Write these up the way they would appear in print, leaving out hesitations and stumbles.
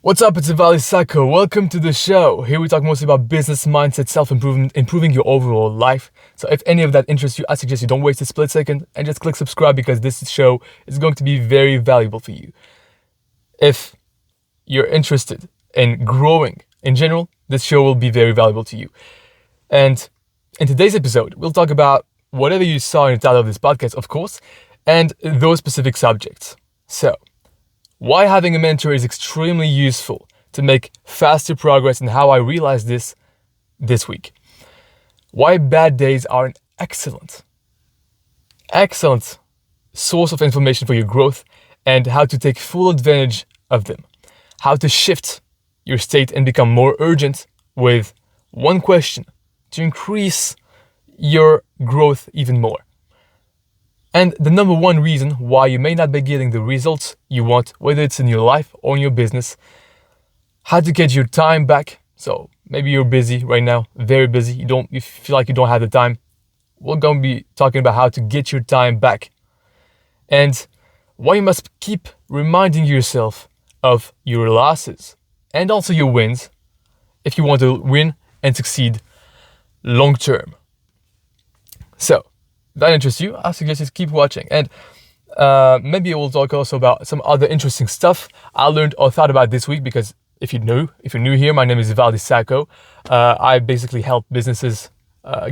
What's up, it's Ivaldi Sako. Welcome to the show. Here we talk mostly about business, mindset, self-improvement, improving your overall life. So if any of that interests you, I suggest you don't waste a split second and just click subscribe because this show is going to be very valuable for you. If you're interested in growing in general, this show will be very valuable to you. And in today's episode, we'll talk about whatever you saw in the title of this podcast, of course, and those specific subjects. So, why having a mentor is extremely useful to make faster progress and how I realized this week. Why bad days are an excellent source of information for your growth and how to take full advantage of them. How to shift your state and become more urgent with one question to increase your growth even more. And the number one reason why you may not be getting the results you want, whether it's in your life or in your business, how to get your time back. So maybe you're busy right now, very busy. You feel like you don't have the time. We're going to be talking about how to get your time back. And why you must keep reminding yourself of your losses and also your wins if you want to win and succeed long term. So, if that interests you, I suggest you keep watching. And maybe we'll talk also about some other interesting stuff I learned or thought about this week, because if you're new here, my name is Ivaldi Sako. I basically help businesses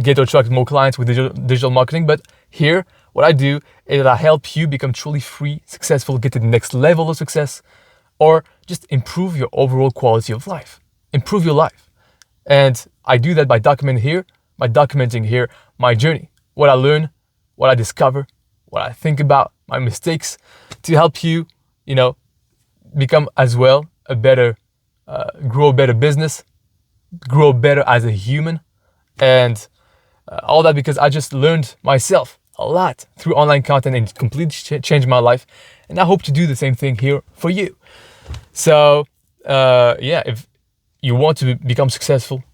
get or attract more clients with digital marketing. But here, what I do is that I help you become truly free, successful, get to the next level of success, or just improve your overall quality of life. Improve your life. And I do that by documenting here my journey. What I learn, what I discover, what I think about, my mistakes, to help you, become as well grow a better business, grow better as a human, and all that because I just learned myself a lot through online content and completely changed my life, and I hope to do the same thing here for you. So, if you want to become successful,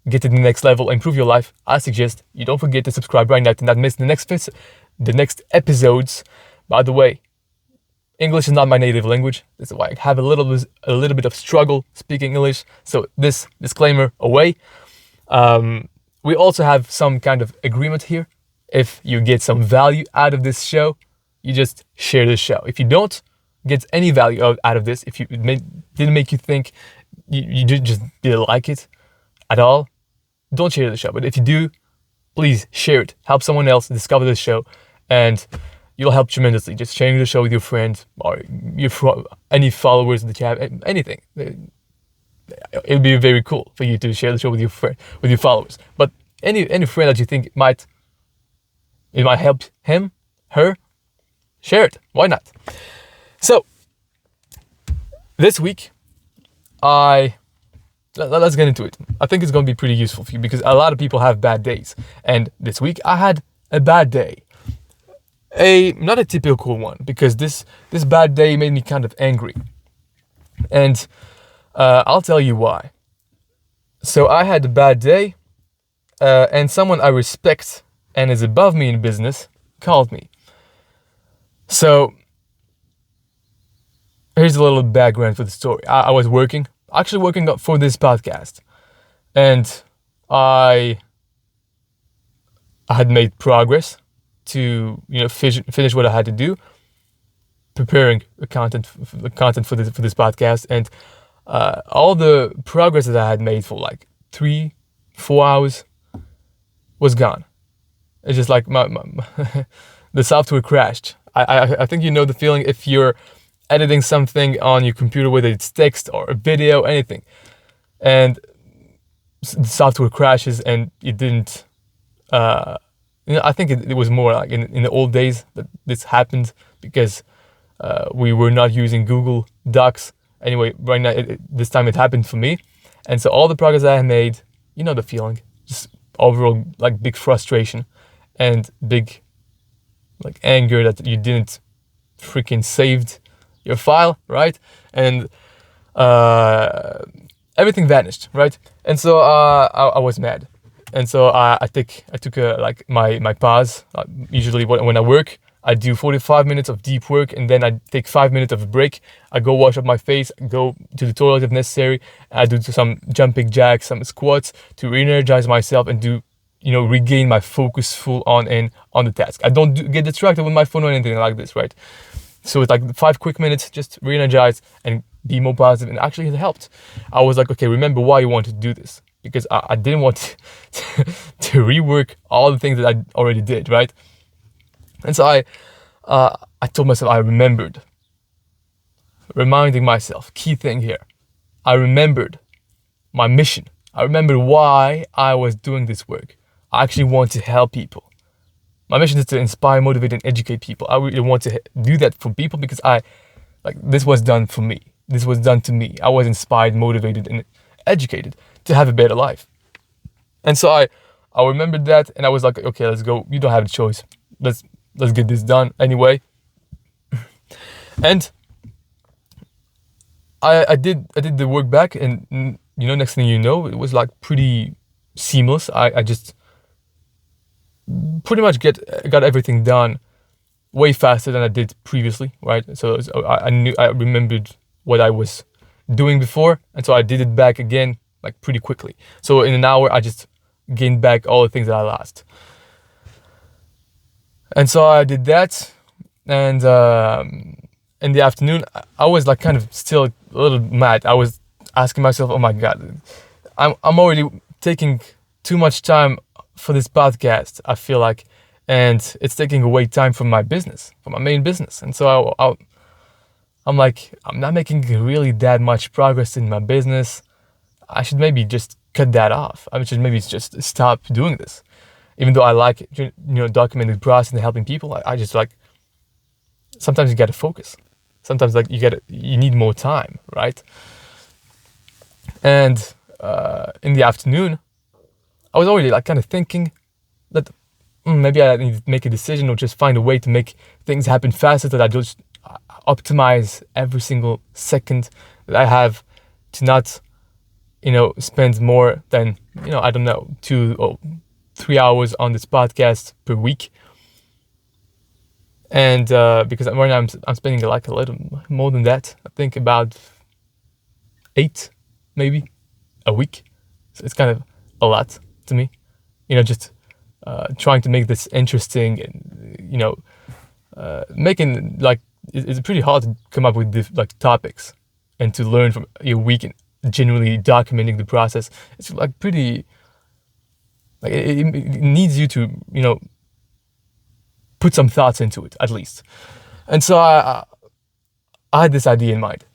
get to the next level, improve your life, I suggest you don't forget to subscribe right now to not miss the next episodes. By the way, English is not my native language. That's why I have a little bit of struggle speaking English. So this disclaimer away. We also have some kind of agreement here. If you get some value out of this show, you just share this show. If you don't get any value out of this, if didn't make you think, you just didn't like it at all, don't share the show. But if you do, please share it. Help someone else discover this show, and you'll help tremendously. Just sharing the show with your friends or any followers that you have, anything. It'll be very cool for you to share the show with your followers. But any friend that you think it might help him, her, share it. Why not? So this week, let's get into it. I think it's going to be pretty useful for you because a lot of people have bad days. And this week I had a bad day. Not a typical one, because this bad day made me kind of angry. And I'll tell you why. So I had a bad day, and someone I respect and is above me in business called me. So here's a little background for the story. I was working up for this podcast, and I had made progress to finish what I had to do, preparing the content for this podcast, and all the progress that I had made for like 3-4 hours was gone. It's just like my the software crashed. I think you know the feeling if you're editing something on your computer, whether it's text or a video, anything, and the software crashes and it didn't. I think it was more like in the old days that this happened because we were not using Google Docs. Anyway, right now this time it happened for me, and so all the progress I had made, the feeling, just overall like big frustration and big like anger that you didn't freaking saved your file, right? And everything vanished, right? And so I was mad. And so I took my pause. Usually when I work, I do 45 minutes of deep work, and then I take 5 minutes of a break. I go wash up my face, go to the toilet if necessary. I do some jumping jacks, some squats to re-energize myself and do, regain my focus full on the task. I don't get distracted with my phone or anything like this, right? So it's like 5 quick minutes, just re-energize and be more positive. And actually it helped. I was like, okay, remember why you wanted to do this. Because I didn't want to rework all the things that I already did, right? And so I told myself, I remembered. Reminding myself, key thing here. I remembered my mission. I remembered why I was doing this work. I actually want to help people. My mission is to inspire, motivate, and educate people. I really want to do that for people because this was done for me. This was done to me. I was inspired, motivated, and educated to have a better life. And so I remembered that, and I was like, okay, let's go. You don't have a choice. Let's get this done anyway. And I did the work back, and next thing you know, it was like pretty seamless. I just pretty much got everything done way faster than I did previously, right? So I remembered what I was doing before, and so I did it back again like pretty quickly. So in an hour, I just gained back all the things that I lost. And so I did that, and in the afternoon, I was like kind of still a little mad. I was asking myself, oh my God, I'm already taking too much time for this podcast, I feel like, and it's taking away time from my business, from my main business. And so I'm like, I'm not making really that much progress in my business. I should maybe just cut that off. I should maybe just stop doing this. Even though I like, documenting the process and helping people, I just like, sometimes you gotta focus. Sometimes you need more time, right? And in the afternoon, I was already like kind of thinking that maybe I need to make a decision or just find a way to make things happen faster, that I just optimize every single second that I have to not, spend more than, 2 or 3 hours on this podcast per week. And because right now I'm spending like a little more than that. I think about 8 maybe a week. So it's kind of a lot to me, just trying to make this interesting, and making like it's pretty hard to come up with topics and to learn from your week and genuinely documenting the process. It's like pretty like it needs you to put some thoughts into it at least. And so I had this idea in mind.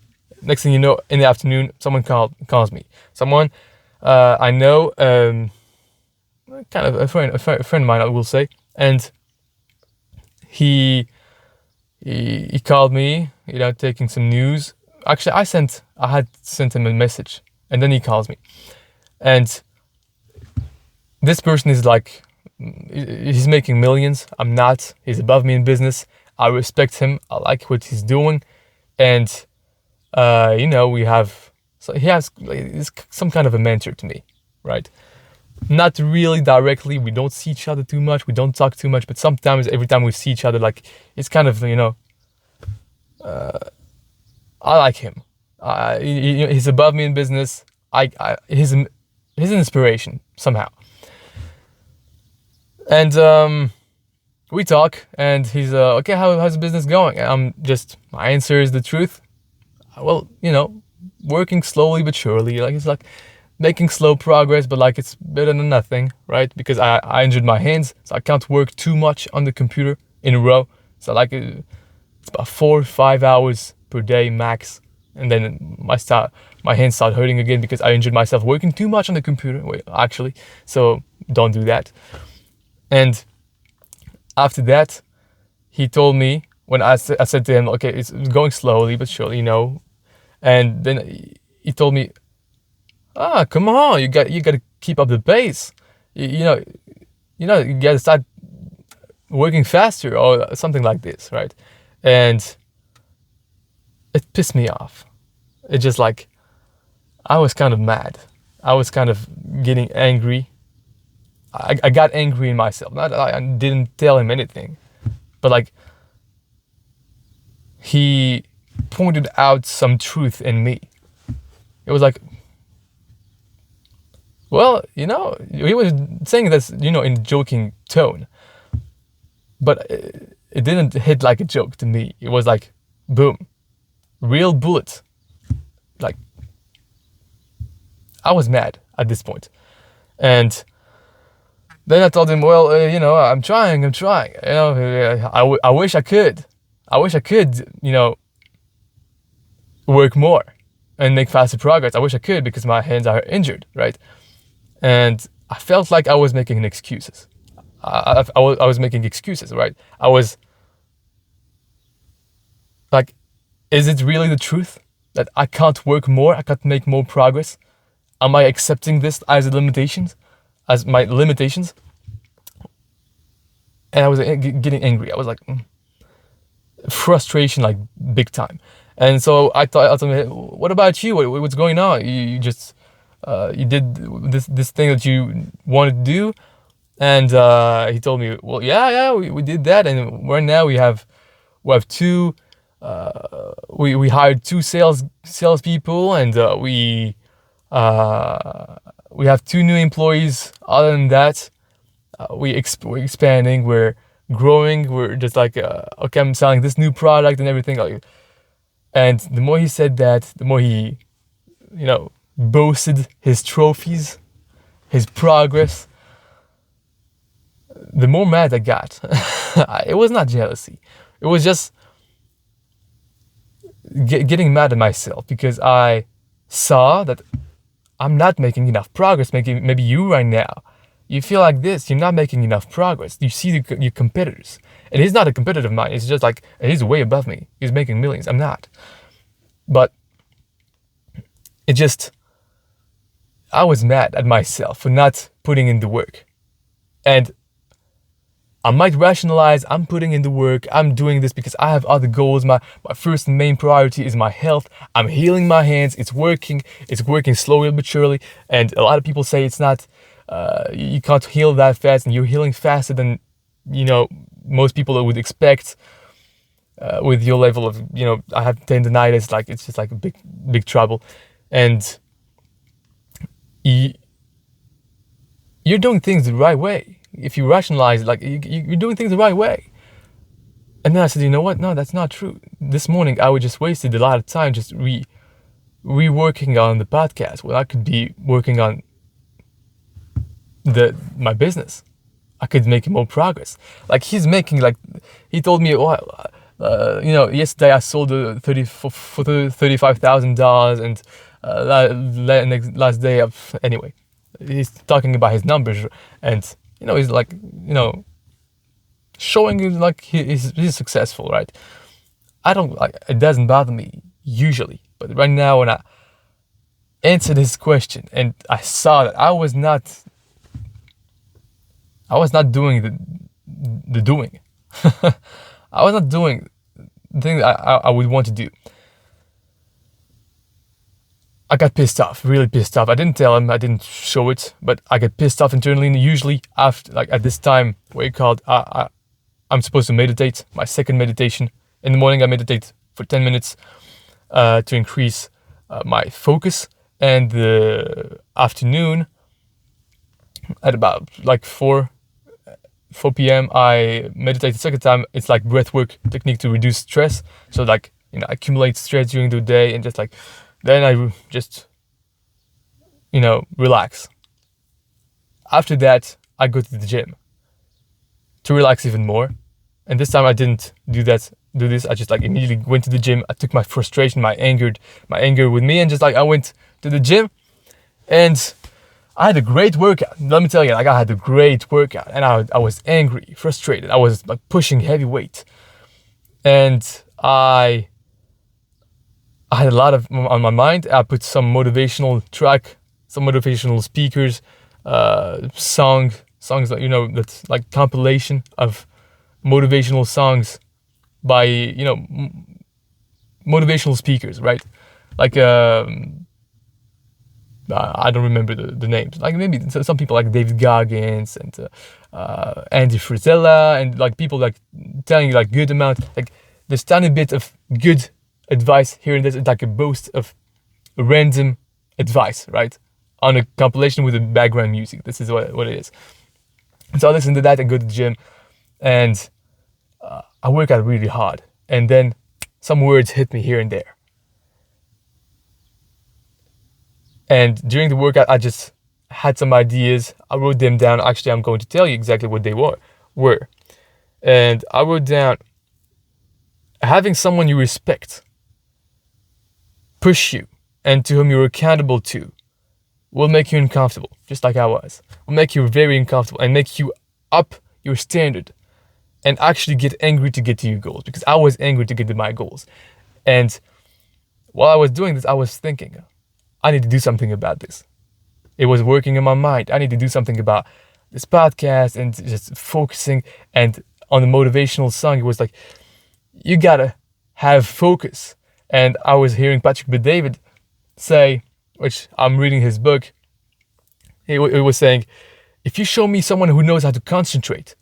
Next thing you know, in the afternoon, someone calls me. Someone I know, kind of a friend of mine, I will say, and he called me, taking some news. Actually, I had sent him a message, and then he calls me, and this person is like, he's making millions. I'm not. He's above me in business. I respect him. I like what he's doing, and he has he's some kind of a mentor to me, right? Not really directly. We don't see each other too much. We don't talk too much. But sometimes, every time we see each other, like it's kind of I like him. He's above me in business. He's an inspiration somehow. And we talk, and he's okay. How's the business going? And my answer is the truth. Well, working slowly but surely. Like it's like making slow progress, but like it's better than nothing, right? Because I injured my hands, so I can't work too much on the computer in a row. So like it's about 4 or 5 hours per day max, and then my hands start hurting again because I injured myself working too much on the computer. Actually, so don't do that. And after that, he told me, when I said to him, okay, it's going slowly but surely, and then he told me, come on, you got to keep up the pace. You got to start working faster or something like this, right? And it pissed me off. It just like, I was kind of mad. I was kind of getting angry. I got angry in myself. Not I didn't tell him anything, but like he pointed out some truth in me. It was like, well, he was saying this, in joking tone, but it didn't hit like a joke to me. It was like, boom, real bullet. Like, I was mad at this point. And then I told him, well, I'm trying. I wish I could. Work more and make faster progress. I wish I could because my hands are injured, right? And I felt like I was making excuses. I was making excuses, right? I was like, is it really the truth that I can't work more? I can't make more progress? Am I accepting this as my limitations? And I was getting angry. I was like, frustration, like big time. And so I thought, hey, what about you? What's going on? You just you did this thing that you wanted to do, and he told me, well, yeah, we did that, and right now we have two. We hired two salespeople, and we have two new employees. Other than that, we're expanding. We're growing. We're just like, okay, I'm selling this new product and everything. And the more he said that, the more he, boasted his trophies, his progress, the more mad I got. It was not jealousy. It was just getting mad at myself because I saw that I'm not making enough progress. Maybe you right now, you feel like this, you're not making enough progress. You see your competitors. And he's not a competitor of mine. It's just like, he's way above me. He's making millions. I'm not. But I was mad at myself for not putting in the work. And I might rationalize, I'm putting in the work, I'm doing this because I have other goals. My first and main priority is my health. I'm healing my hands. It's working slowly but surely. And a lot of people say it's not, you can't heal that fast, and you're healing faster than, most people would expect. With your level of, I have tendonitis, like it's just like a big trouble. And you're doing things the right way. If you rationalize, like you're doing things the right way. And then I said, you know what? No, that's not true. This morning I just wasted a lot of time just reworking on the podcast when I could be working on my business. I could make more progress. Like he's making, like he told me, yesterday I sold for $35,000, and last day, anyway, he's talking about his numbers, and he's like, showing you like he's successful, right? It doesn't bother me usually, but right now when I answered his question and I saw that I was not doing the doing. I was not doing the thing that I would want to do. I got pissed off, really pissed off. I didn't tell him, I didn't show it, but I get pissed off internally. And usually after, like at this time, I'm supposed to meditate, my second meditation. In the morning I meditate for 10 minutes to increase my focus. And the afternoon at about like 4 p.m. I meditate the second time. It's like breathwork technique to reduce stress. So like, accumulate stress during the day, and just like, then I just, relax. After that, I go to the gym to relax even more. And this time I didn't do this. I just like immediately went to the gym. I took my frustration, my anger with me, and just like I went to the gym, and I had a great workout. Let me tell you, like I had a great workout, and I was angry, frustrated. I was like pushing heavy weight, and I had a lot on my mind. I put some motivational track, some motivational speakers, songs that that's like compilation of motivational songs by motivational speakers, right? Like I don't remember the names. Like maybe some people like David Goggins and Andy Frisella, and like people like telling you like good amount, like this tiny bit of good advice here and there. It's like a boast of random advice, right? On a compilation with the background music. This is what it is. So I listen to that and go to the gym, and I work out really hard. And then some words hit me here and there. And during the workout, I just had some ideas. I wrote them down. Actually, I'm going to tell you exactly what they were. And I wrote down, having someone you respect push you and to whom you're accountable to will make you uncomfortable, just like I was. Will make you very uncomfortable and make you up your standard and actually get angry to get to your goals, because I was angry to get to my goals. And while I was doing this, I was thinking, I need to do something about this. It was working in my mind. I need to do something about this podcast and just focusing. And on the motivational song, it was like, you gotta have focus. And I was hearing Patrick Bet-David say, which I'm reading his book, he was saying, if you show me someone who knows how to concentrate,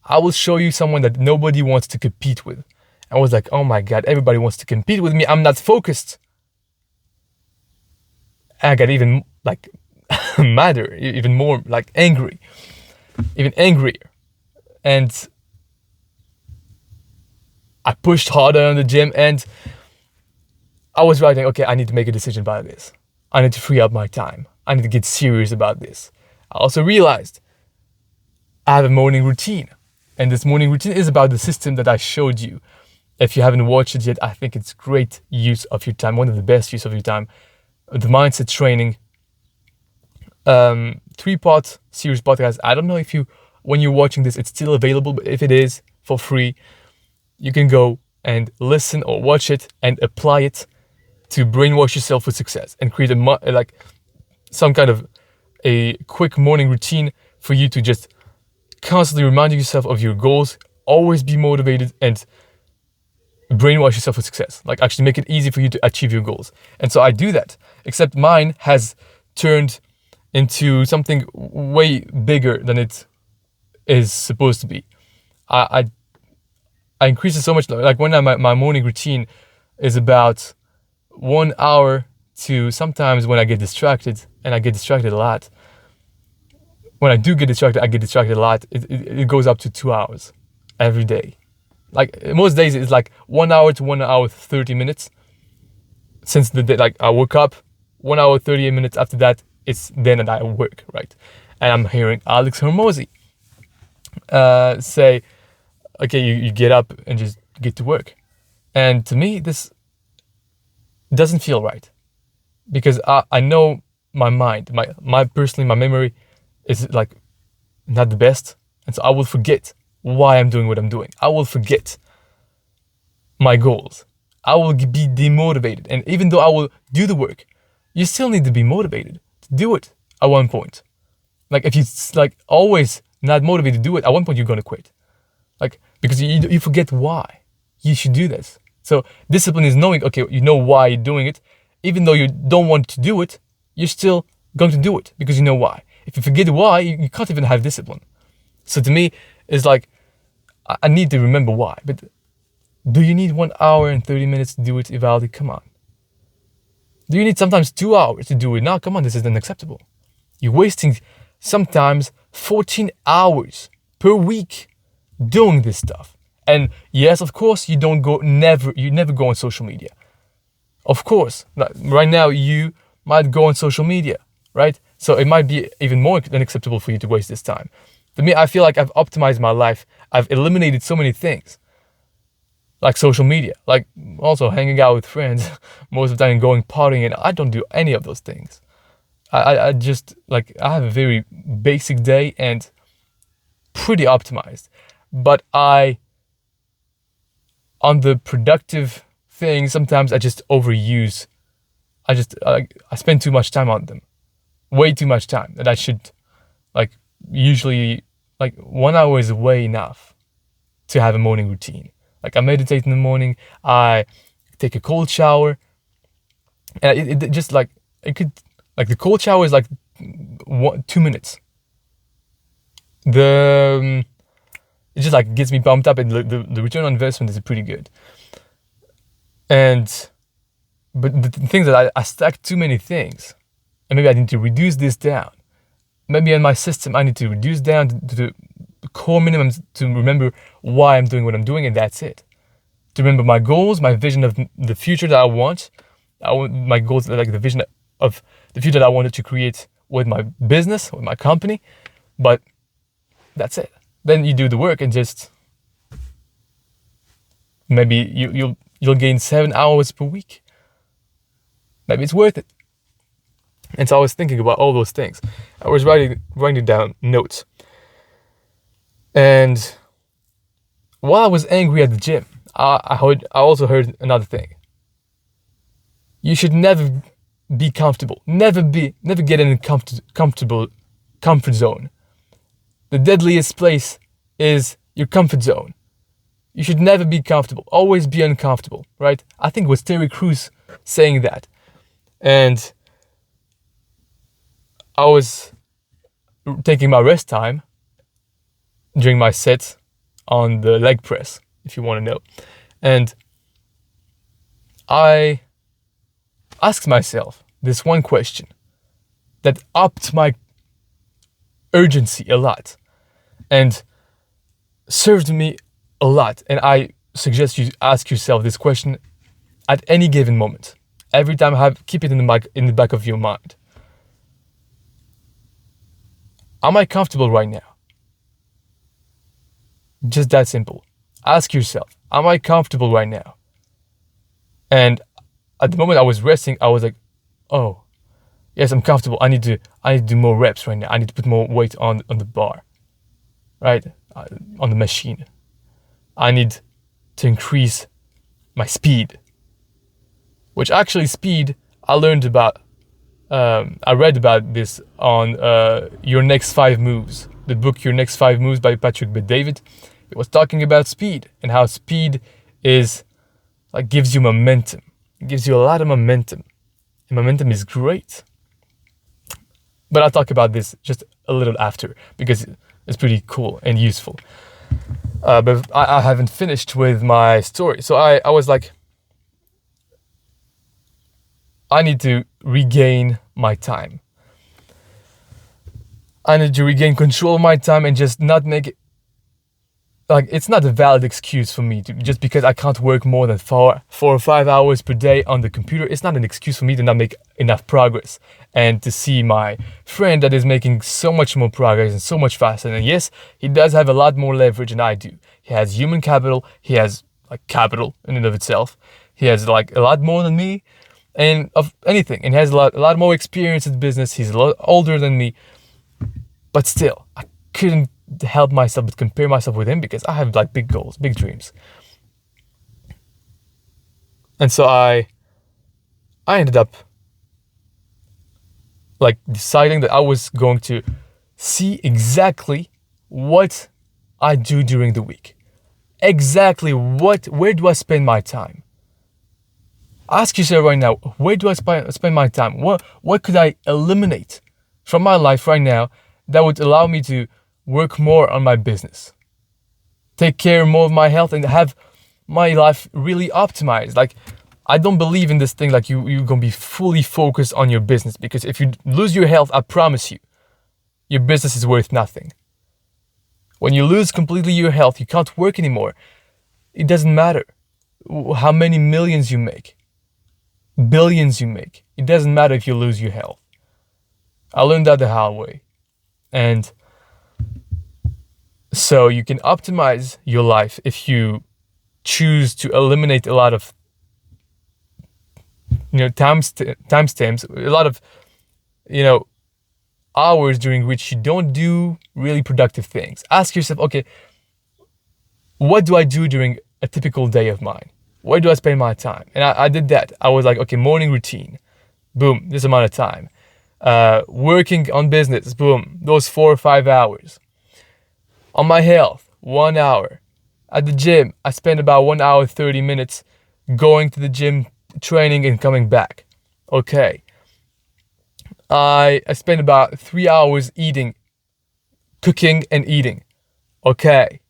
I will show you someone that nobody wants to compete with. I was like, oh my God, everybody wants to compete with me. I'm not focused. And I got even like madder, even more like angry, even angrier. And I pushed harder on the gym, and I was writing, okay, I need to make a decision about this. I need to free up my time. I need to get serious about this. I also realized I have a morning routine. And this morning routine is about the system that I showed you. If you haven't watched it yet, I think it's great use of your time. One of the best use of your time. The mindset training. 3-part series podcast. I don't know if when you're watching this, it's still available, but if it is for free, you can go and listen or watch it and apply it to brainwash yourself for success and create some kind of a quick morning routine for you to just constantly remind yourself of your goals, always be motivated, and brainwash yourself for success. Like actually make it easy for you to achieve your goals. And so I do that, except mine has turned into something way bigger than it is supposed to be. I increase it so much. Like when my morning routine is about 1 hour to sometimes when I get distracted, and I get distracted a lot. When I do get distracted, I get distracted a lot. It goes up to 2 hours every day. Like most days it's like 1 hour to 1 hour 30 minutes. Since the day, like I woke up, 1 hour 38 minutes after that, it's then that I work, right? And I'm hearing Alex Hormozy say, okay, you get up and just get to work. And to me, this doesn't feel right, because I know my mind, my personally, my memory is like not the best. And so I will forget why I'm doing what I'm doing. I will forget my goals. I will be demotivated. And even though I will do the work, you still need to be motivated to do it at one point. Like if you like always not motivated to do it, at one point you're going to quit. Like, because you forget why you should do this. So discipline is knowing, okay, you know why you're doing it. Even though you don't want to do it, you're still going to do it because you know why. If you forget why, you can't even have discipline. So to me, it's like, I need to remember why. But do you need 1 hour and 30 minutes to do it, Ivaldi? Come on. Do you need sometimes 2 hours to do it? No, come on, this is unacceptable. You're wasting sometimes 14 hours per week doing this stuff. And yes, of course, you never go on social media. Of course, right now you might go on social media, right? So it might be even more unacceptable for you to waste this time. To me, I feel like I've optimized my life. I've eliminated so many things, like social media, like also hanging out with friends most of the time and going partying, and I don't do any of those things. I just, like, I have a very basic day and pretty optimized. But on the productive things, sometimes I just overuse. I spend too much time on them. Way too much time that I should, like, usually, like 1 hour is way enough to have a morning routine. Like I meditate in the morning, I take a cold shower, and it just like, it could, like the cold shower is like 2 minutes. The it just like gets me pumped up, and the return on investment is pretty good. But the things that I stack too many things, and maybe I need to reduce this down. Maybe in my system I need to reduce down to the core minimums to remember why I'm doing what I'm doing, and that's it. To remember my goals, my vision of the future that I want. My goals, like the vision of the future that I wanted to create with my business, with my company. But that's it. Then you do the work, and just maybe you'll gain 7 hours per week. Maybe it's worth it. And so I was thinking about all those things. I was writing down notes. And while I was angry at the gym, I also heard another thing. You should never be comfortable. Never get in a comfortable comfort zone. The deadliest place is your comfort zone. You should never be comfortable. Always be uncomfortable, right? I think it was Terry Crews saying that. And I was taking my rest time during my set on the leg press, if you want to know. And I asked myself this one question that upped my urgency a lot and served me a lot. And I suggest you ask yourself this question at any given moment. Every time, keep it in the back of your mind. Am I comfortable right now? Just that simple. Ask yourself, am I comfortable right now? And at the moment I was resting, I was like, oh, yes, I'm comfortable. I need to do more reps right now. I need to put more weight on the bar, right? On the machine. I need to increase my speed. Which actually speed, I learned about, I read about this on Your Next 5 Moves, the book Your Next 5 Moves by Patrick Bet-David. It was talking about speed and how speed is like gives you momentum. It gives you a lot of momentum. And momentum is great. But I'll talk about this just a little after because it's pretty cool and useful. But I haven't finished with my story. So I was like, I need to regain my time. I need to regain control of my time and just not make it, like, it's not a valid excuse for me to, just because I can't work more than 4 or 5 hours per day on the computer. It's not an excuse for me to not make enough progress and to see my friend that is making so much more progress and so much faster. And yes, he does have a lot more leverage than I do. He has human capital. He has like capital in and of itself. He has like a lot more than me and of anything. And he has a lot more experience in business. He's a lot older than me. But still, I couldn't help myself but compare myself with him because I have like big goals, big dreams. And so I ended up like deciding that I was going to see exactly what I do during the week. Exactly where do I spend my time? Ask yourself right now, where do I spend my time? What could I eliminate from my life right now that would allow me to work more on my business, take care more of my health, and have my life really optimized? Like, I don't believe in this thing like you're gonna be fully focused on your business, because if you lose your health, I promise you, your business is worth nothing. When you lose completely your health, you can't work anymore. It doesn't matter how many millions you make, billions you make. It doesn't matter if you lose your health. I learned that the hard way. And so you can optimize your life if you choose to eliminate a lot of timestamps, a lot of hours during which you don't do really productive things. Ask yourself, okay, what do I do during a typical day of mine? Where do I spend my time? And I did that. I was like, okay, morning routine, boom, this amount of time. Working on business, boom, those 4 or 5 hours. On my health, 1 hour. At the gym, I spend about 1 hour 30 minutes going to the gym, training and coming back. Okay. I spend about 3 hours cooking and eating. Okay.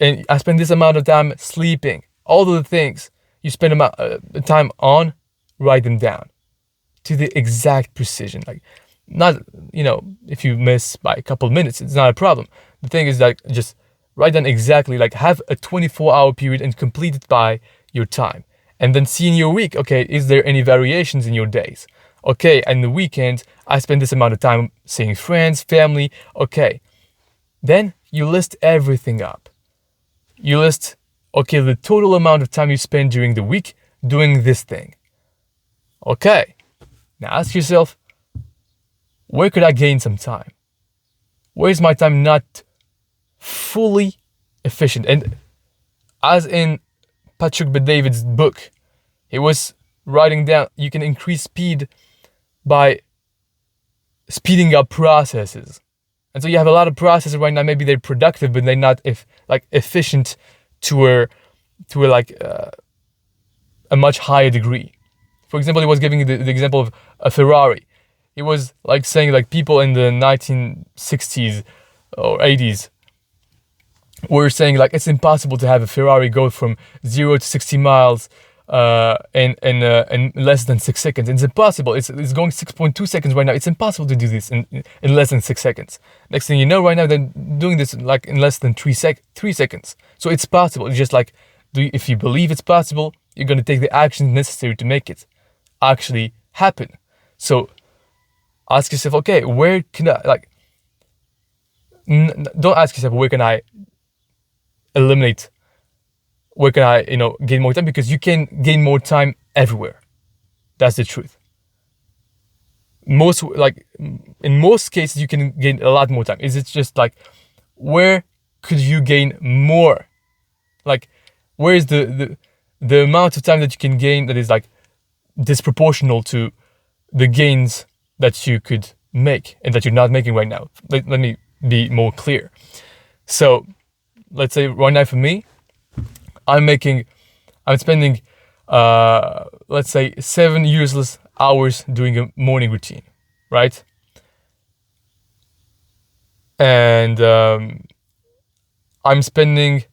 And I spend this amount of time sleeping. All of the things you spend time on, write them down to the exact precision. Like, not, if you miss by a couple of minutes, it's not a problem. The thing is, like, just write down exactly, like, have a 24-hour period and complete it by your time. And then see in your week, okay, is there any variations in your days? Okay, and the weekend, I spend this amount of time seeing friends, family. Okay, then you list everything up. You list, okay, the total amount of time you spend during the week doing this thing. Okay, now ask yourself, where could I gain some time? Where is my time not fully efficient? And as in Patrick Bet-David's book, he was writing down, you can increase speed by speeding up processes. And so you have a lot of processes right now, maybe they're productive, but they're not efficient to a much higher degree. For example, he was giving the example of a Ferrari. He was like saying, like, people in the 1960s or 80s were saying, like, it's impossible to have a Ferrari go from 0 to 60 miles in less than 6 seconds. It's impossible. It's going 6.2 seconds right now. It's impossible to do this in less than 6 seconds. Next thing you know, right now they're doing this like in less than 3 seconds. So it's possible. It's just like, if you believe it's possible, you're going to take the actions necessary to make it actually happen. So ask yourself, okay, where can I, like, don't ask yourself, where can I eliminate, where can I, gain more time? Because you can gain more time everywhere. That's the truth. In most cases, you can gain a lot more time. Is it just like, where could you gain more? Like, where is the amount of time that you can gain that is, like, disproportional to the gains that you could make and that you're not making right now? Let me be more clear. So let's say right now for me, I'm spending let's say 7 useless hours doing a morning routine, right? And I'm spending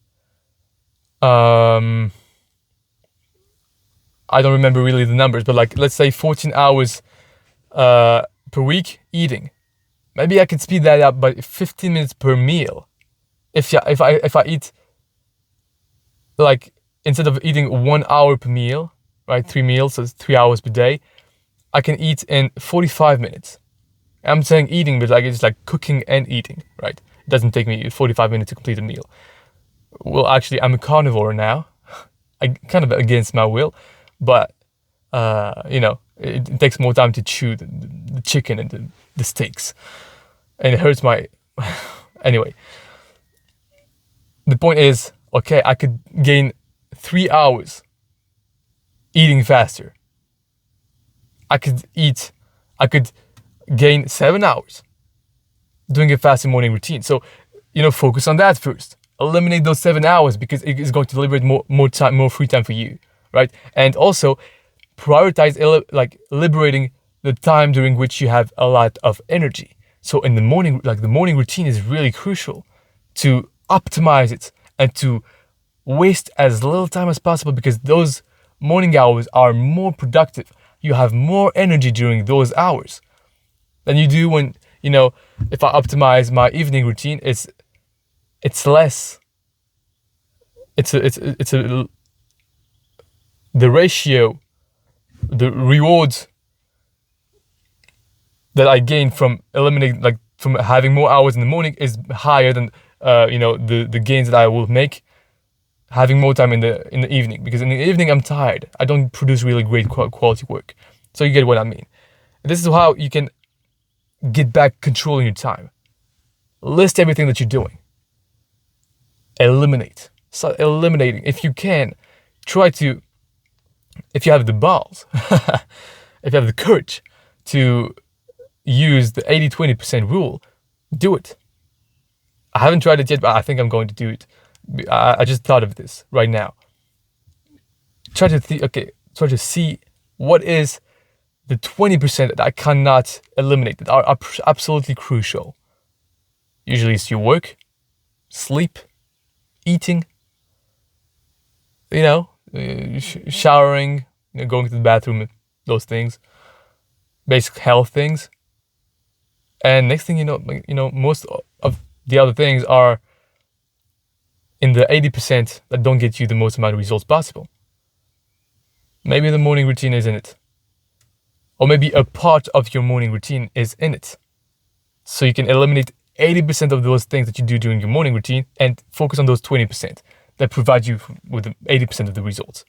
I don't remember really the numbers, but, like, let's say 14 hours per week eating. Maybe I could speed that up by 15 minutes per meal. If I eat, like, instead of eating 1 hour per meal, right, 3 meals, so it's 3 hours per day, I can eat in 45 minutes. I'm saying eating, but, like, it's like cooking and eating, right? It doesn't take me 45 minutes to complete a meal. Well, actually, I'm a carnivore now. I kind of against my will, but it takes more time to chew the chicken and the steaks, and it hurts my. Anyway, the point is, okay, I could gain 3 hours eating faster. I could gain 7 hours doing a fasting morning routine. So, focus on that first. Eliminate those 7 hours, because it is going to liberate more time, more free time for you, right? And also prioritize liberating the time during which you have a lot of energy. So in the morning, like, the morning routine is really crucial to optimize it and to waste as little time as possible, because those morning hours are more productive. You have more energy during those hours than you do when, if I optimize my evening routine, it's less. The ratio, the rewards that I gain from eliminating, like, from having more hours in the morning is higher than the gains that I will make having more time in the evening. Because in the evening I'm tired. I don't produce really great quality work. So you get what I mean. This is how you can get back controlling your time. List everything that you're doing. Eliminate. Start eliminating. If you can, try to, if you have the balls, if you have the courage to use the 80-20% rule, do it. I haven't tried it yet, but I think I'm going to do it. I just thought of this right now. Try to see what is the 20% that I cannot eliminate, that are absolutely crucial. Usually it's your work, sleep, eating, showering, going to the bathroom, those things, basic health things. And next thing you know, most of the other things are in the 80% that don't get you the most amount of results possible. Maybe the morning routine is in it. Or maybe a part of your morning routine is in it. So you can eliminate 80% of those things that you do during your morning routine and focus on those 20% that provide you with 80% of the results.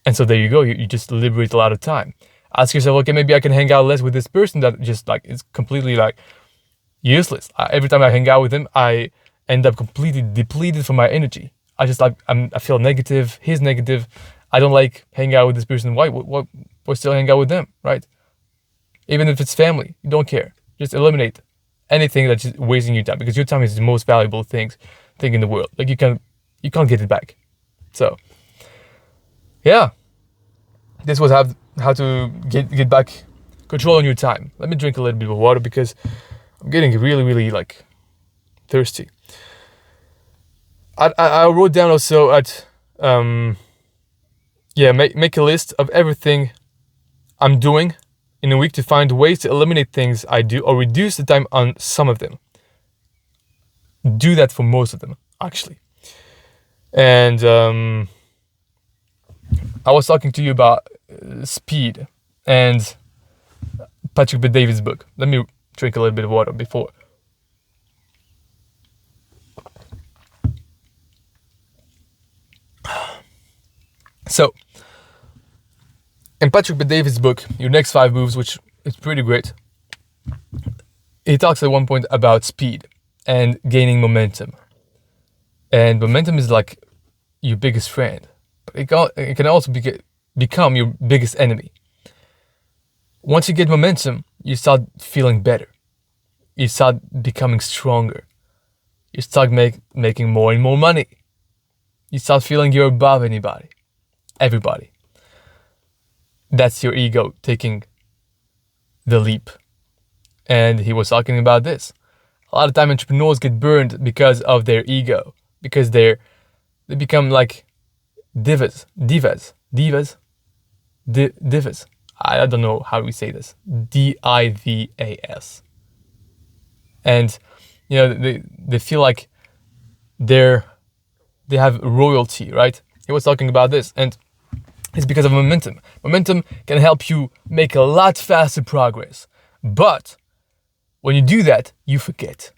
And so there you go. You just liberate a lot of time. Ask yourself, okay, maybe I can hang out less with this person that just is completely useless. Every time I hang out with him, I end up completely depleted from my energy. I feel negative. He's negative. I don't like hanging out with this person. Why still hang out with them, right? Even if it's family, you don't care. Just eliminate anything that's just wasting your time, because your time is the most valuable thing in the world. You can't get it back. So, yeah, this was how to get back control on your time. Let me drink a little bit of water because I'm getting really, really thirsty. I wrote down also make a list of everything I'm doing in a week to find ways to eliminate things I do or reduce the time on some of them. Do that for most of them, actually. And I was talking to you about speed and Patrick Bet-David's book. Let me drink a little bit of water before. So, in Patrick Bet-David's book, Your Next 5 Moves, which is pretty great, he talks at one point about speed and gaining momentum. And momentum is like your biggest friend, but it can also become your biggest enemy. Once you get momentum, you start feeling better. You start becoming stronger. You start making more and more money. You start feeling you're above everybody. That's your ego taking the leap. And he was talking about this. A lot of time entrepreneurs get burned because of their ego, because they become like divas. I don't know how we say this. DIVAS. And they feel like they have royalty, right? He was talking about this, and it's because of momentum. Momentum can help you make a lot faster progress. But when you do that, you forget.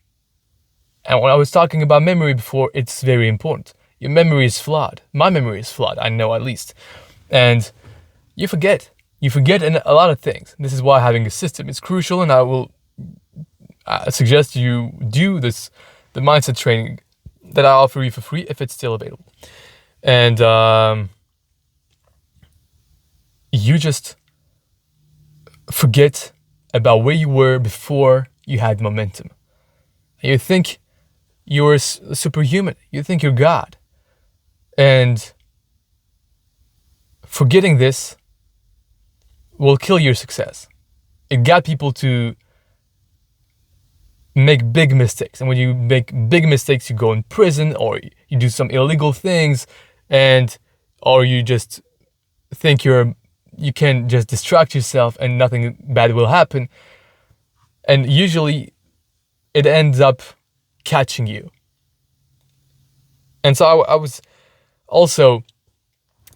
And when I was talking about memory before, it's very important. Your memory is flawed. My memory is flawed, I know at least. And you forget. You forget in a lot of things. This is why having a system is crucial, and I will suggest you do the mindset training that I offer you for free if it's still available. And you just forget about where you were before you had momentum. You think you're superhuman. You think you're God. And forgetting this will kill your success. It got people to make big mistakes. And when you make big mistakes, you go in prison, or you do some illegal things, or you just think you can just distract yourself and nothing bad will happen. And usually it ends up catching you. And so I was also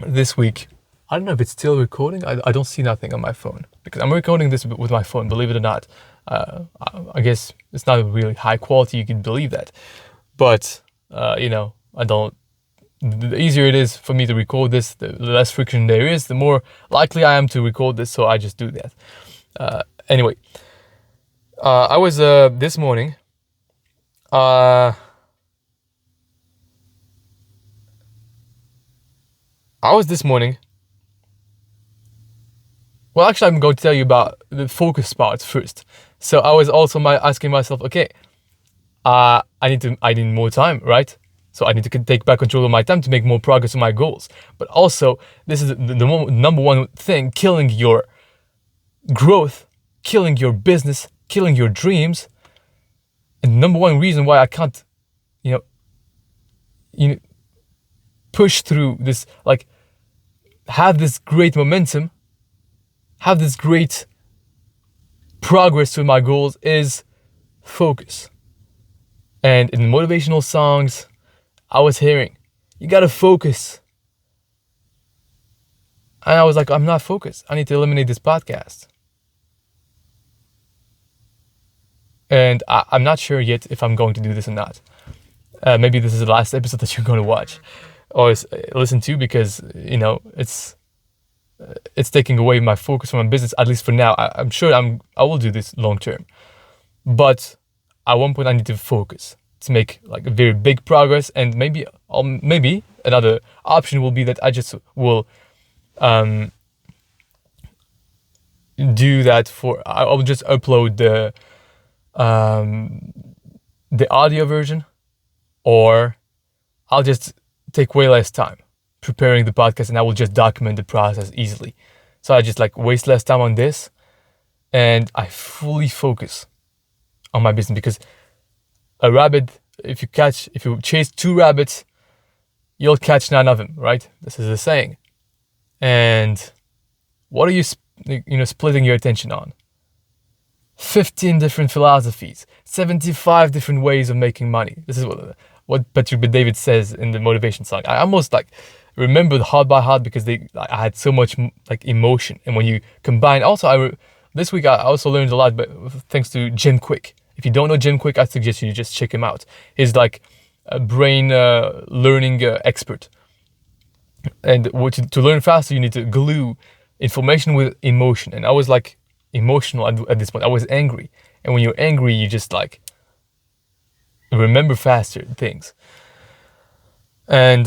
this week, I don't know if it's still recording. I don't see nothing on my phone because I'm recording this with my phone, believe it or not. I guess it's not really high quality, you can believe that. But, the easier it is for me to record this, the less friction there is, the more likely I am to record this, so I just do that. Anyway, I was this morning, well, actually, I'm going to tell you about the focus part first. So I was also asking myself, okay, I need more time, right? So I need to take back control of my time to make more progress on my goals. But also, this is the number one thing, killing your growth, killing your business, killing your dreams. And the number one reason why I can't push through this, like have this great momentum, have this great progress to my goals is focus. And in motivational songs, I was hearing, you gotta focus. And I was like, I'm not focused. I need to eliminate this podcast. And I'm not sure yet if I'm going to do this or not. Maybe this is the last episode that you're going to watch or listen to, because it's taking away my focus from my business, at least for now. I'm sure I will do this long term, but at one point I need to focus to make like a very big progress. And maybe another option will be that I just will do that I'll just upload the audio version, or I'll just take way less time preparing the podcast and I will just document the process easily. So I just like waste less time on this and I fully focus on my business, because a rabbit, if you chase 2 rabbits, you'll catch 9 of them, right? This is a saying. And what are you splitting your attention on? 15 different philosophies, 75 different ways of making money. This is what Patrick David says in the motivation song. I almost like remembered heart by heart, because I had so much like emotion. And when you combine, also this week I also learned a lot, but thanks to Jim Quick. If you don't know Jim Quick, I suggest you just check him out. He's like a brain learning expert. And to learn faster, you need to glue information with emotion. And I was like emotional at this point. I was angry, and when you're angry, you just like remember faster things. And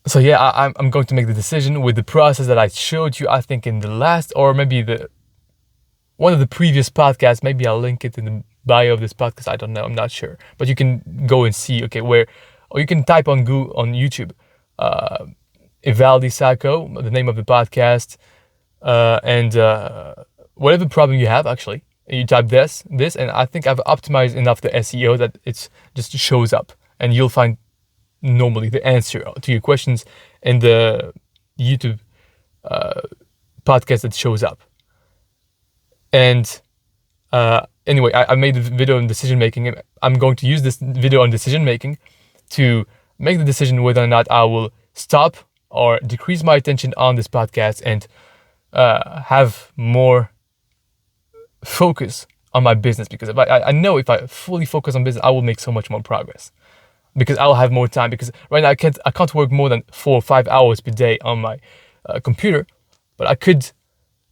so yeah, I'm going to make the decision with the process that I showed you, I think in the last, or maybe one of the previous podcasts. Maybe I'll link it in the bio of this podcast. I don't know, I'm not sure, but you can go and see, or you can type on Google, on YouTube, Ivaldi Sako, the name of the podcast. And whatever problem you have, actually, you type this, and I think I've optimized enough the SEO that it just shows up, and you'll find normally the answer to your questions in the YouTube podcast that shows up. And anyway, I made a video on decision making, and I'm going to use this video on decision making to make the decision whether or not I will stop or decrease my attention on this podcast and have more focus on my business. Because if I know if I fully focus on business, I will make so much more progress, because I'll have more time. Because right now I can't work more than 4 or 5 hours per day on my computer, but I could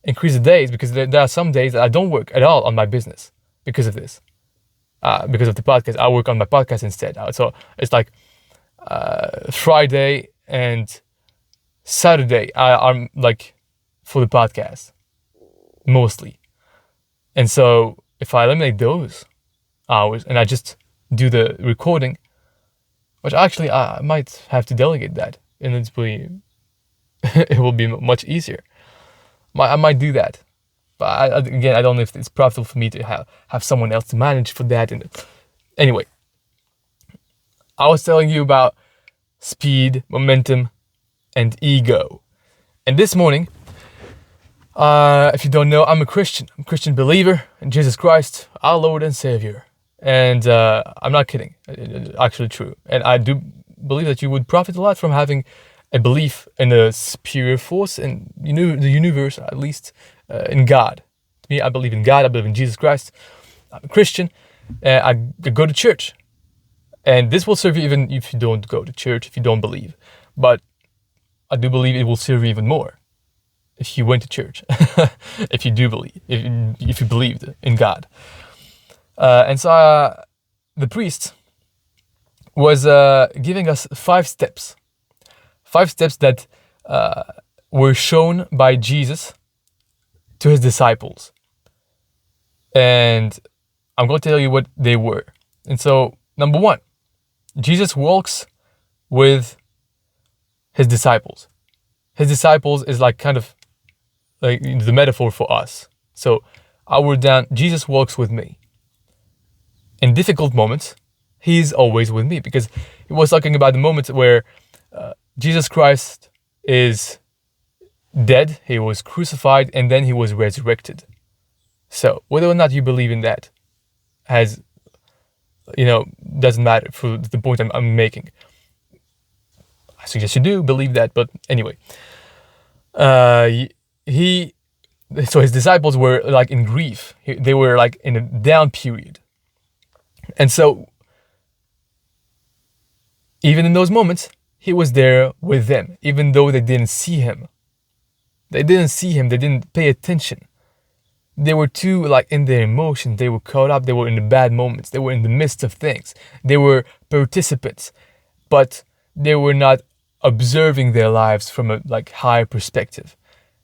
increase the days, because there are some days that I don't work at all on my business because of this, because of the podcast. I work on my podcast instead. So it's like Friday and Saturday I'm like for the podcast mostly. And so if I eliminate those hours and I just do the recording, which actually I might have to delegate that, and it will be much easier. I might do that, but again, I don't know if it's profitable for me to have someone else to manage for that. And anyway, I was telling you about speed, momentum, and ego. And this morning, if you don't know, I'm a Christian. I'm a Christian believer in Jesus Christ, our Lord and Savior. And I'm not kidding. It's actually true. And I do believe that you would profit a lot from having a belief in a superior force, in the universe, at least in God. To me, I believe in God. I believe in Jesus Christ. I'm a Christian. I go to church. And this will serve you even if you don't go to church, if you don't believe. But I do believe it will serve you even more if you went to church, if you do believe, if you believed in God. And so the priest was giving us 5 steps. 5 steps that were shown by Jesus to his disciples. And I'm going to tell you what they were. And so, number 1, Jesus walks with his disciples. His disciples is like kind of like the metaphor for us. So Jesus walks with me. In difficult moments, He's always with me, because he was talking about the moment where Jesus Christ is dead, he was crucified, and then he was resurrected. So whether or not you believe in that has, doesn't matter for the point I'm making. I suggest you do believe that, but anyway. So his disciples were like in grief. They were like in a down period. And so even in those moments, he was there with them, even though they didn't see him. They didn't pay attention. They were too like in their emotions. They were caught up. They were in the bad moments. They were in the midst of things. They were participants, but they were not observing their lives from a like higher perspective.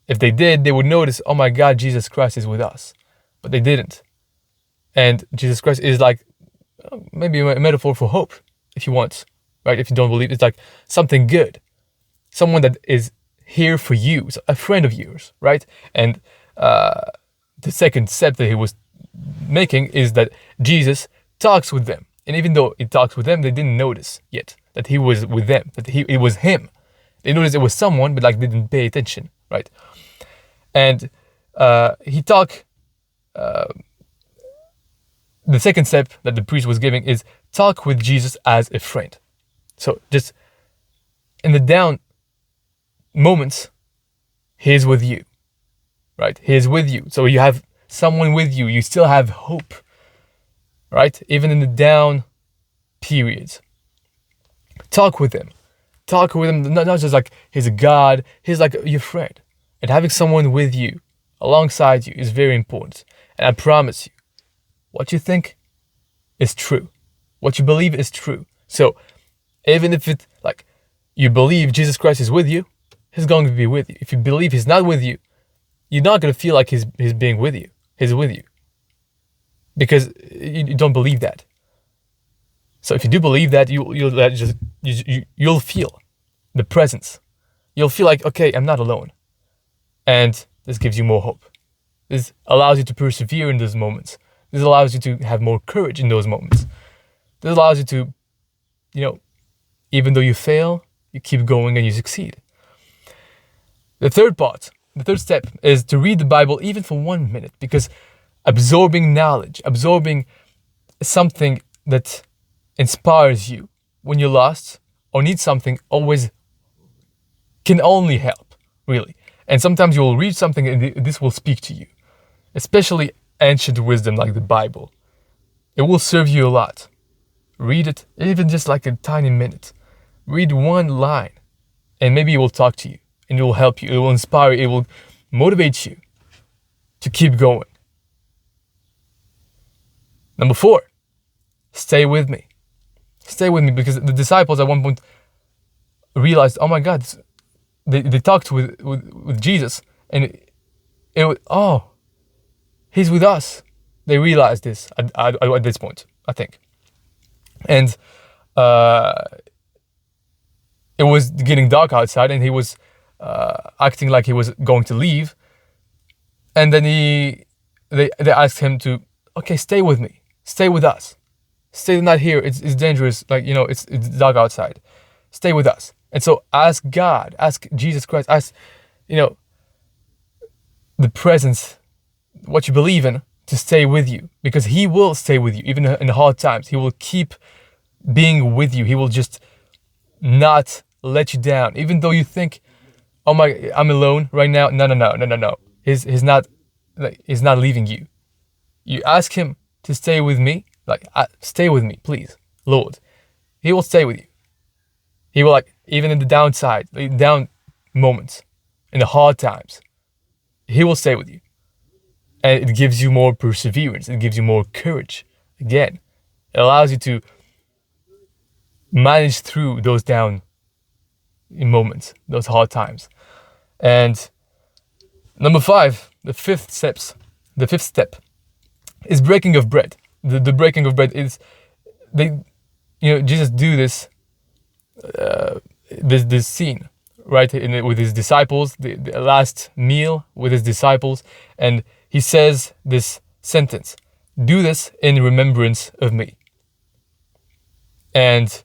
If they did, they would notice, oh my God, Jesus Christ is with us. But they didn't. And Jesus Christ is like maybe a metaphor for hope, if you want, right? If you don't believe, it's like something good. Someone that is here for you, a friend of yours, right? And the second step that he was making is that Jesus talks with them. And even though he talks with them, they didn't notice yet that he was with them, that it was him. They noticed it was someone, but like they didn't pay attention, right? And he talked, the second step that the priest was giving is talk with Jesus as a friend. So just in the down moments, he is with you, right? He is with you. So you have someone with you. You still have hope, right? Even in the down periods. Talk with him. Talk with him, not just like he's a God, he's like your friend. And having someone with you, alongside you, is very important. And I promise you, what you think is true. What you believe is true. So even if it like you believe Jesus Christ is with you, he's going to be with you. If you believe he's not with you, you're not going to feel like he's being with you. He's with you. Because you don't believe that. So if you do believe that, you'll feel the presence. You'll feel like, okay, I'm not alone. And this gives you more hope. This allows you to persevere in those moments. This allows you to have more courage in those moments. This allows you to, even though you fail, you keep going and you succeed. The third step is to read the Bible even for 1 minute, because absorbing knowledge, absorbing something that inspires you when you're lost or need something always can only help, really. And sometimes you will read something and this will speak to you, especially ancient wisdom like the Bible. It will serve you a lot. Read it, even just like a tiny minute. Read one line and maybe it will talk to you and it will help you. It will inspire you. It will motivate you to keep going. Number 4, stay with me. Stay with me, because the disciples at one point realized, oh my God, they talked with Jesus and he's with us. They realized this at this point, I think. And it was getting dark outside and he was acting like he was going to leave. And then they asked him to, okay, stay with me. Stay with us. Stay not here. It's dangerous. Like, it's dark outside. Stay with us. And so ask God, ask Jesus Christ, ask, the presence, what you believe in, to stay with you, because he will stay with you even in hard times. He will keep being with you. He will just not let you down, even though you think, oh my, I'm alone right now. No. He's not leaving you. You ask him to stay with me, like, stay with me, please, Lord. He will stay with you. He will, like, even in the down moments, in the hard times, he will stay with you. And it gives you more perseverance. It gives you more courage. Again, it allows you to manage through those down moments, those hard times. And number 5, the fifth step is breaking of bread. The breaking of bread is, Jesus do this scene, right, with his disciples, the last meal with his disciples, and he says this sentence: "Do this in remembrance of me." And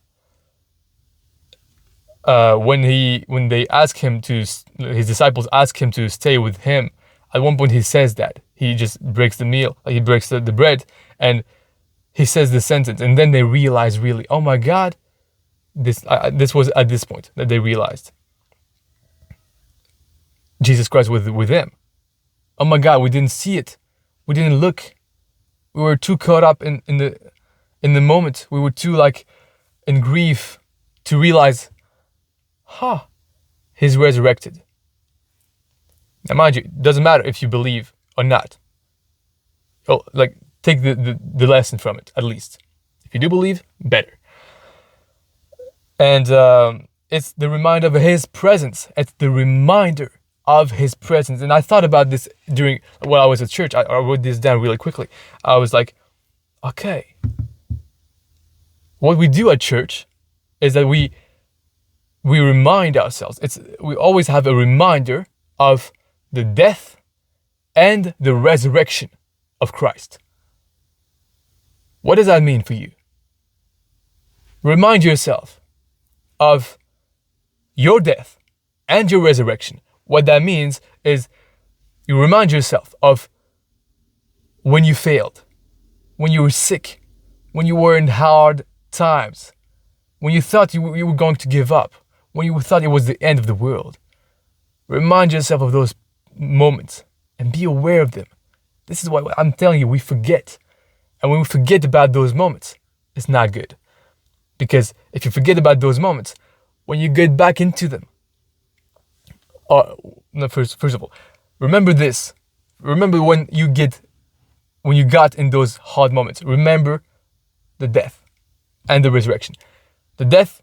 when they ask him to, his disciples ask him to stay with him, at one point he says that he just breaks the meal, he breaks the bread, and he says the sentence, and then they realize, really, oh my God, this was at this point that they realized Jesus Christ with them. Oh my God, we didn't see it, we didn't look, we were too caught up in the moment, we were too like in grief to realize, he's resurrected. Now mind you, it doesn't matter if you believe or not. Oh, like, take the lesson from it, at least. If you do believe, better. And it's the reminder of his presence. It's the reminder of his presence. And I thought about this while I was at church. I wrote this down really quickly. I was like, okay, what we do at church is that we remind ourselves. We always have a reminder of the death and the resurrection of Christ. What does that mean for you? Remind yourself of your death and your resurrection. What that means is you remind yourself of when you failed, when you were sick, when you were in hard times, when you thought you were going to give up, when you thought it was the end of the world. Remind yourself of those moments and be aware of them. This is what I'm telling you, we forget. And when we forget about those moments, it's not good. Because if you forget about those moments, when you get back into them, first of all, remember this. Remember when you got in those hard moments. Remember the death and the resurrection. The death,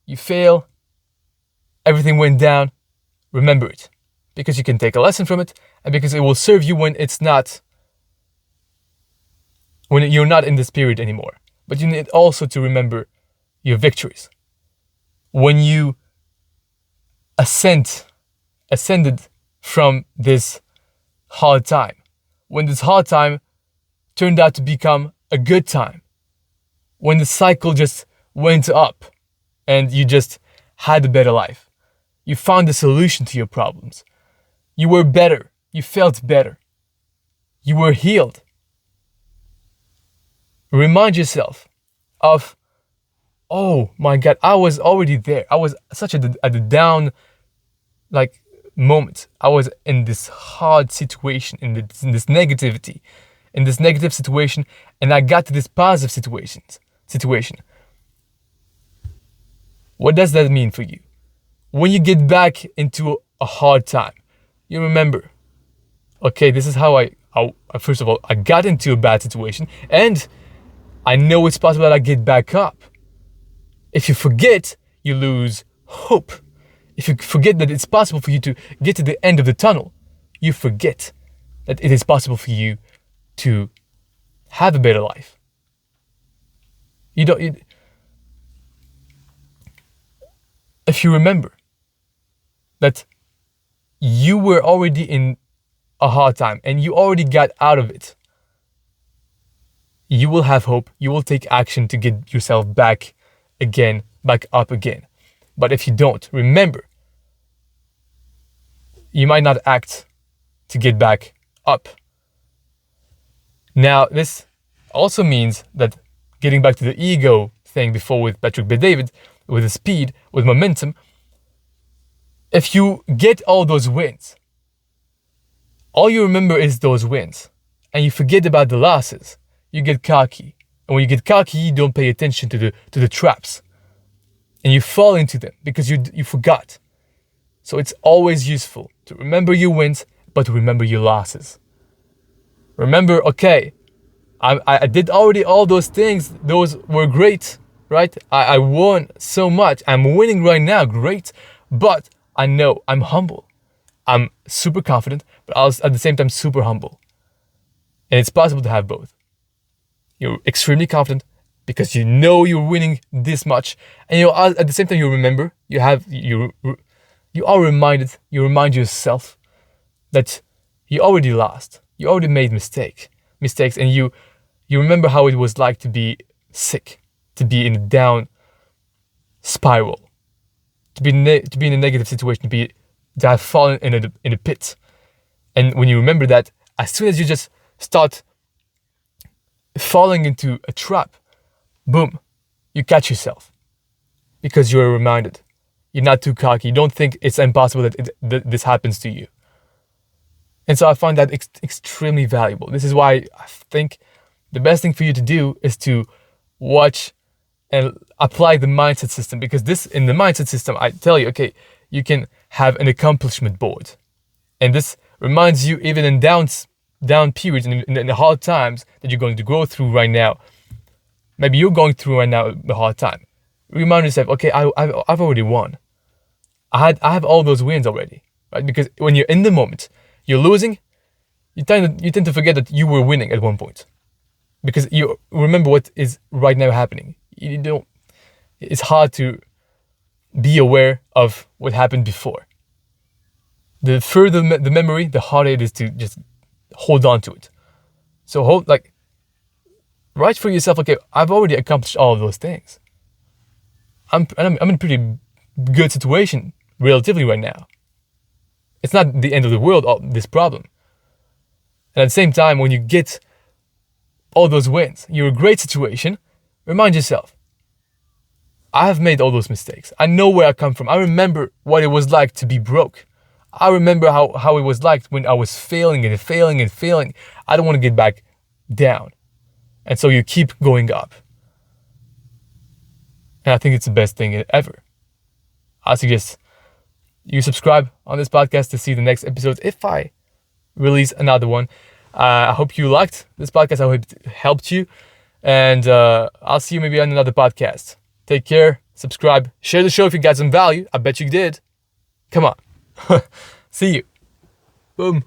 you fail, everything went down. Remember it, because you can take a lesson from it, and because it will serve you when you're not in this period anymore. But you need also to remember your victories. When you ascended from this hard time, when this hard time turned out to become a good time, when the cycle just went up and you just had a better life. You found a solution to your problems. You were better. You felt better. You were healed. Remind yourself of, oh my God, I was already there. I was at the down moment. I was in this hard situation, in this negativity, in this negative situation, and I got to this positive situation. What does that mean for you? When you get back into a hard time, you remember, okay, this is how I first of all, I got into a bad situation, and I know it's possible that I get back up. If you forget, you lose hope. If you forget that it's possible for you to get to the end of the tunnel, you forget that it is possible for you to have a better life. If you remember that you were already in a hard time and you already got out of it, you will have hope. You will take action to get yourself back up again. But if you don't, remember, you might not act to get back up. Now, this also means that getting back to the ego thing before with Patrick B. David, with the speed, with momentum, if you get all those wins, all you remember is those wins, and you forget about the losses, you get cocky. And when you get cocky, you don't pay attention to the traps, and you fall into them because you forgot. So it's always useful to remember your wins, but to remember your losses. Remember, okay, I did already all those things. Those were great, right? I won so much. I'm winning right now, great. But I know I'm humble. I'm super confident, but I was at the same time super humble. And it's possible to have both. You're extremely confident because you know you're winning this much, and at the same time you remember, you are reminded, you remind yourself that you already lost, you already made mistakes, and you remember how it was like to be sick, to be in a down spiral, to be in a negative situation, to have fallen in a pit. And when you remember that, as soon as you just start falling into a trap, boom, you catch yourself because you're reminded. You're not too cocky. You don't think it's impossible that this happens to you. And so I find that extremely valuable. This is why I think the best thing for you to do is to watch and apply the mindset system, because in the mindset system, I tell you, okay, you can have an accomplishment board. And this reminds you, even in down periods, in the hard times that you're going to go through right now. Maybe you're going through right now a hard time. Remind yourself, okay, I've already won. I have all those wins already, right? Because when you're in the moment, you're losing, you tend to forget that you were winning at one point, because you remember what is right now happening. It's hard to be aware of what happened before. The further the memory, the harder it is to just hold on to it. So write for yourself, okay, I've already accomplished all of those things. I'm in a pretty good situation relatively right now. It's not the end of the world, this problem. And at the same time, when you get all those wins, you're in a great situation, remind yourself, I have made all those mistakes. I know where I come from. I remember what it was like to be broke. I remember how it was like when I was failing and failing and failing. I don't want to get back down. And so you keep going up. And I think it's the best thing ever. I suggest you subscribe on this podcast to see the next episodes if I release another one. I hope you liked this podcast. I hope it helped you. And I'll see you maybe on another podcast. Take care. Subscribe. Share the show if you got some value. I bet you did. Come on. See you. Boom.